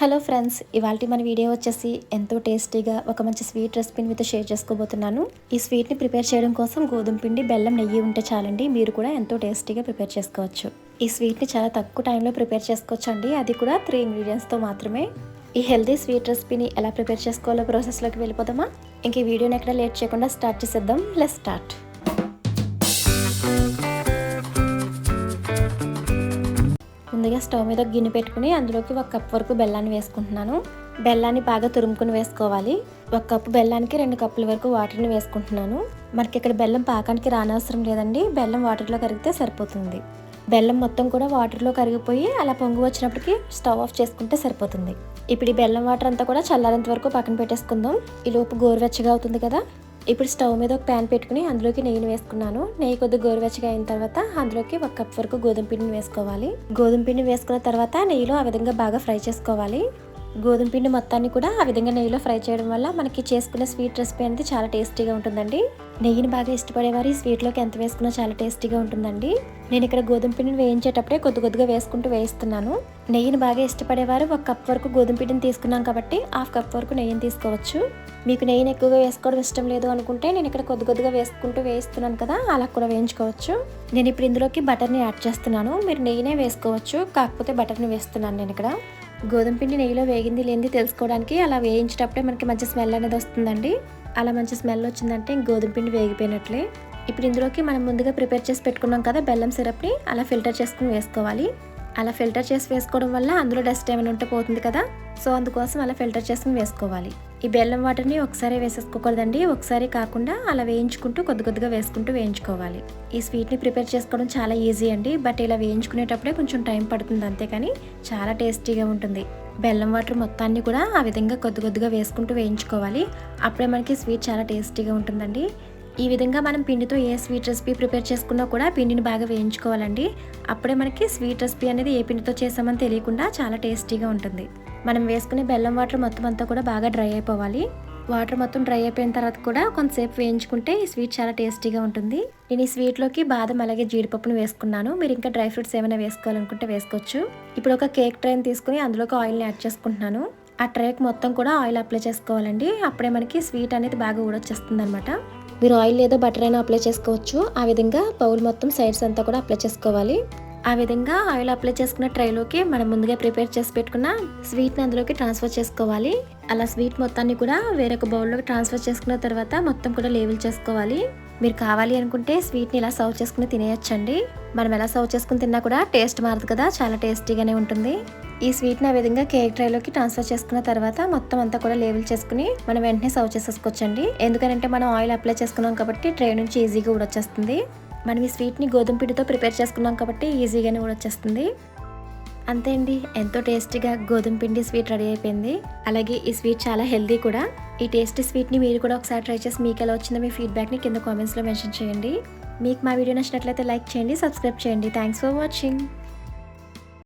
Hello friends, ఇవాల్టి మన video వచ్చేసి ఎంతో టేస్టీగా ఒక మంచి స్వీట్ రెసిపీని మీతో షేర్ చేసుకోబోతున్నాను. ఈ స్వీట్ని ప్రిపేర్ చేయడం కోసం గోధుమ పిండి, బెల్లం, నెయ్యి ఉంటే చాలండి. మీరు కూడా ఎంతో టేస్టీగా ప్రిపేర్ చేసుకోవచ్చు. ఈ స్వీట్ని చాలా తక్కువ టైంలో ప్రిపేర్ చేసుకోవచ్చు అండి. అది కూడా 3 ఇంగ్రీడియంట్స్తో మాత్రమే. ఈ హెల్దీ స్వీట్ రెసిపీని ఎలా ప్రిపేర్ చేసుకోవాలో ప్రాసెస్లోకి వెళ్ళిపోదామా? ఇంక ఈ వీడియోని ఎక్కడ లేట్ చేయకుండా స్టార్ట్ చేసేద్దాం. Let's start. ముందుగా స్టవ్ మీద గిన్నె పెట్టుకుని అందులోకి 1 కప్ వరకు బెల్లాన్ని వేసుకుంటున్నాను. బెల్లాన్ని బాగా తురుముకుని వేసుకోవాలి. 1 కప్పు బెల్లానికి 2 కప్పుల వరకు వాటర్ని వేసుకుంటున్నాను. మనకి ఇక్కడ బెల్లం పాకానికి రానవసరం లేదండి. బెల్లం వాటర్లో కరిగితే సరిపోతుంది. బెల్లం మొత్తం కూడా వాటర్లో కరిగిపోయి అలా పొంగు వచ్చినప్పటికీ స్టవ్ ఆఫ్ చేసుకుంటే సరిపోతుంది. ఇప్పుడు ఈ బెల్లం వాటర్ అంతా కూడా చల్లారేంత వరకు పక్కన పెట్టేసుకుందాం. ఈ లోపు గోరువెచ్చగా అవుతుంది కదా. ఇప్పుడు స్టవ్ మీద ఒక ప్యాన్ పెట్టుకుని అందులోకి నెయ్యిని వేసుకున్నాను. నెయ్యి కొద్దిగా గోరువెచ్చగా అయిన తర్వాత అందులోకి 1 కప్ వరకు గోధుమ పిండిని వేసుకోవాలి. గోధుమ పిండి వేసుకున్న తర్వాత నెయ్యిలో ఆ విధంగా బాగా ఫ్రై చేసుకోవాలి. గోధుమ పిండి మొత్తాన్ని కూడా ఆ విధంగా నెయ్యిలో ఫ్రై చేయడం వల్ల మనకి చేసుకునే స్వీట్ రెసిపీ అనేది చాలా టేస్టీగా ఉంటుందండి. నెయ్యిని బాగా ఇష్టపడేవారు ఈ స్వీట్లోకి ఎంత వేసుకున్నా చాలా టేస్టీగా ఉంటుందండి. నేను ఇక్కడ గోధుమ పిండిని వేయించేటప్పుడే కొద్దిగా వేసుకుంటూ వేయిస్తున్నాను. నెయ్యిని బాగా ఇష్టపడేవారు 1 కప్ వరకు గోధుమ పిండిని తీసుకున్నాం కాబట్టి 1/2 కప్ వరకు నెయ్యిని తీసుకోవచ్చు. మీకు నెయ్యిని ఎక్కువగా వేసుకోవడం ఇష్టం లేదు అనుకుంటే నేను ఇక్కడ కొద్దిగా వేసుకుంటూ వేయిస్తున్నాను కదా, అలా కూడా వేయించుకోవచ్చు. నేను ఇప్పుడు ఇందులోకి బటర్ని యాడ్ చేస్తున్నాను. మీరు నెయ్యినే వేసుకోవచ్చు, కాకపోతే బటర్ని వేస్తున్నాను నేను ఇక్కడ. గోధుమ పిండి నెయ్యిలో వేగింది లేనిది తెలుసుకోవడానికి అలా వేయించేటప్పుడే మనకి మంచి స్మెల్ అనేది వస్తుందండి. అలా మంచి స్మెల్ వచ్చిందంటే గోధుమ పిండి వేగిపోయినట్లే. ఇప్పుడు ఇందులోకి మనం ముందుగా ప్రిపేర్ చేసి పెట్టుకున్నాం కదా బెల్లం సిరప్ని, అలా ఫిల్టర్ చేసుకుని వేసుకోవాలి. అలా ఫిల్టర్ చేసి వేసుకోవడం వల్ల అందులో డస్ట్ ఏమైనా ఉంటే పోతుంది కదా, సో అందుకోసం అలా ఫిల్టర్ చేసుకుని వేసుకోవాలి. ఈ బెల్లం వాటర్ని ఒకసారి వేసేసుకోకూడదండి. ఒకసారి కాకుండా అలా వేయించుకుంటూ కొద్దిగా వేసుకుంటూ వేయించుకోవాలి. ఈ స్వీట్ని ప్రిపేర్ చేసుకోవడం చాలా ఈజీ అండి, బట్ ఇలా వేయించుకునేటప్పుడే కొంచెం టైం పడుతుంది అంతేకాని చాలా టేస్టీగా ఉంటుంది. బెల్లం వాటర్ మొత్తాన్ని కూడా ఆ విధంగా కొద్దిగా వేసుకుంటూ వేయించుకోవాలి. అప్పుడే మనకి స్వీట్ చాలా టేస్టీగా ఉంటుందండి. ఈ విధంగా మనం పిండితో ఏ స్వీట్ రెసిపీ ప్రిపేర్ చేసుకున్నా కూడా పిండిని బాగా వేయించుకోవాలండి. అప్పుడే మనకి స్వీట్ రెసిపీ అనేది ఏ పిండితో చేసామని తెలియకుండా చాలా టేస్టీగా ఉంటుంది. మనం వేసుకునే బెల్లం వాటర్ మొత్తం అంతా కూడా బాగా డ్రై అయిపోవాలి. వాటర్ మొత్తం డ్రై అయిపోయిన తర్వాత కూడా కొంతసేపు వేయించుకుంటే ఈ స్వీట్ చాలా టేస్టీగా ఉంటుంది. నేను ఈ స్వీట్లోకి బాదం అలాగే జీడిపప్పును వేసుకున్నాను. మీరు ఇంకా డ్రై ఫ్రూట్స్ ఏమైనా వేసుకోవాలనుకుంటే వేసుకోవచ్చు. ఇప్పుడు ఒక కేక్ ట్రైని తీసుకుని అందులోకి ఆయిల్ని యాడ్ చేసుకుంటున్నాను. ఆ ట్రేకి మొత్తం కూడా ఆయిల్ అప్లై చేసుకోవాలండి. అప్పుడే మనకి స్వీట్ అనేది బాగా ఊడొచ్చేస్తుంది అనమాట. మీరు ఆయిల్ లేదా బటర్ అయినా అప్లై చేసుకోవచ్చు. ఆ విధంగా బౌల్ మొత్తం సైడ్స్ అంతా కూడా అప్లై చేసుకోవాలి. ఆ విధంగా ఆయిల్ అప్లై చేసుకున్న ట్రైలోకి మనం ముందుగా ప్రిపేర్ చేసి పెట్టుకున్న స్వీట్ని అందులోకి ట్రాన్స్ఫర్ చేసుకోవాలి. అలా స్వీట్ మొత్తాన్ని కూడా వేరొక బౌల్లోకి ట్రాన్స్ఫర్ చేసుకున్న తర్వాత మొత్తం కూడా లేవల్ చేసుకోవాలి. మీరు కావాలి అనుకుంటే స్వీట్ని ఇలా సర్వ్ చేసుకుని తినేయచ్చండి. మనం ఎలా సర్వ్ చేసుకుని తిన్నా కూడా టేస్ట్ మారదు కదా, చాలా టేస్టీగానే ఉంటుంది. ఈ స్వీట్ని ఆ విధంగా కేక్ ట్రైలోకి ట్రాన్స్ఫర్ చేసుకున్న తర్వాత మొత్తం అంతా కూడా లేవల్ చేసుకుని మనం వెంటనే సర్వ్ చేసేసుకోవచ్చండి. ఎందుకంటే మనం ఆయిల్ అప్లై చేసుకున్నాం కాబట్టి ట్రే నుంచి ఈజీగా ఊడొచ్చేస్తుంది. మనం ఈ స్వీట్ని గోధుమ పిండితో ప్రిపేర్ చేసుకున్నాం కాబట్టి ఈజీగానే ఊడొచ్చేస్తుంది. అంతే అండి, ఎంతో టేస్టీగా గోధుమ పిండి స్వీట్ రెడీ అయిపోయింది. అలాగే ఈ స్వీట్ చాలా హెల్దీ కూడా. ఈ టేస్టీ స్వీట్ని మీరు కూడా ఒకసారి ట్రై చేసి మీకు ఎలా వచ్చిందో మీ ఫీడ్బ్యాక్ని కింద కామెంట్స్లో మెన్షన్ చేయండి. మీకు మా వీడియో నచ్చినట్లయితే లైక్ చేయండి, సబ్స్క్రైబ్ చేయండి. Thanks for watching.